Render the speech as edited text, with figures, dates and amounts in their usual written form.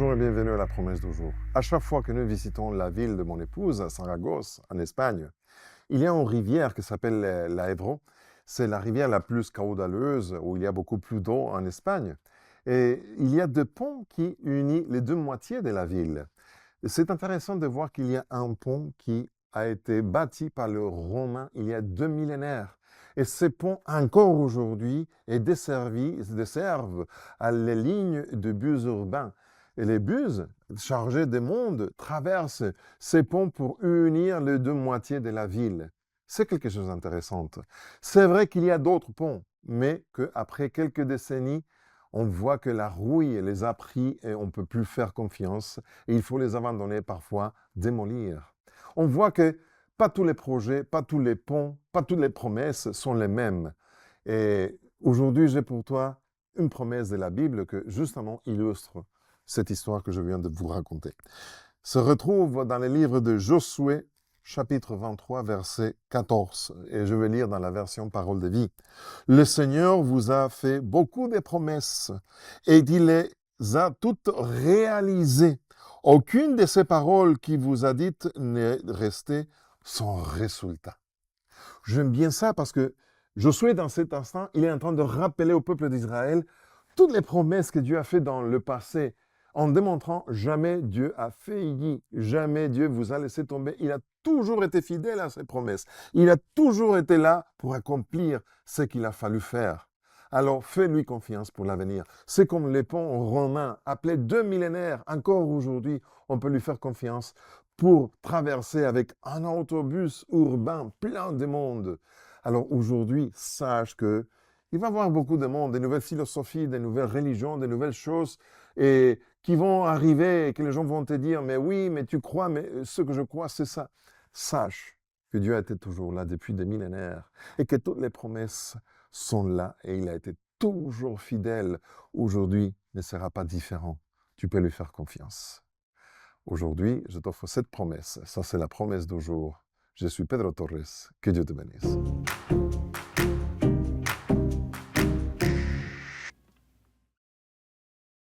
Bonjour et bienvenue à la promesse du jour. À chaque fois que nous visitons la ville de mon épouse, Saragosse, en Espagne, il y a une rivière qui s'appelle la Ebro. C'est la rivière la plus caudaleuse, où il y a beaucoup plus d'eau en Espagne. Et il y a deux ponts qui unissent les deux moitiés de la ville. C'est intéressant de voir qu'il y a un pont qui a été bâti par le Romain il y a 2 millénaires. Et ce pont, encore aujourd'hui, desservent à les lignes de bus urbains. Et les bus chargés de monde traversent ces ponts pour unir les deux moitiés de la ville. C'est quelque chose d'intéressant. C'est vrai qu'il y a d'autres ponts, mais qu'après quelques décennies, on voit que la rouille les a pris et on ne peut plus faire confiance et il faut les abandonner, parfois démolir. On voit que pas tous les projets, pas tous les ponts, pas toutes les promesses sont les mêmes. Et aujourd'hui, j'ai pour toi une promesse de la Bible que justement illustre cette histoire que je viens de vous raconter. Se retrouve dans le livre de Josué, chapitre 23, verset 14. Et je vais lire dans la version Parole de vie. Le Seigneur vous a fait beaucoup de promesses et il les a toutes réalisées. Aucune de ces paroles qu'il vous a dites n'est restée sans résultat. J'aime bien ça parce que Josué, dans cet instant, il est en train de rappeler au peuple d'Israël toutes les promesses que Dieu a faites dans le passé, en démontrant jamais Dieu a failli, jamais Dieu vous a laissé tomber. Il a toujours été fidèle à ses promesses. Il a toujours été là pour accomplir ce qu'il a fallu faire. Alors fais-lui confiance pour l'avenir. C'est comme les ponts romains, appelés 2 millénaires. Encore aujourd'hui, on peut lui faire confiance pour traverser avec un autobus urbain plein de monde. Alors aujourd'hui, sache que il va y avoir beaucoup de monde, des nouvelles philosophies, des nouvelles religions, des nouvelles choses et qui vont arriver et que les gens vont te dire, mais oui, mais tu crois, mais ce que je crois, c'est ça. Sache que Dieu a été toujours là depuis des millénaires et que toutes les promesses sont là et il a été toujours fidèle. Aujourd'hui ne sera pas différent. Tu peux lui faire confiance. Aujourd'hui, je t'offre cette promesse. Ça, c'est la promesse du jour. Je suis Pedro Torres. Que Dieu te bénisse.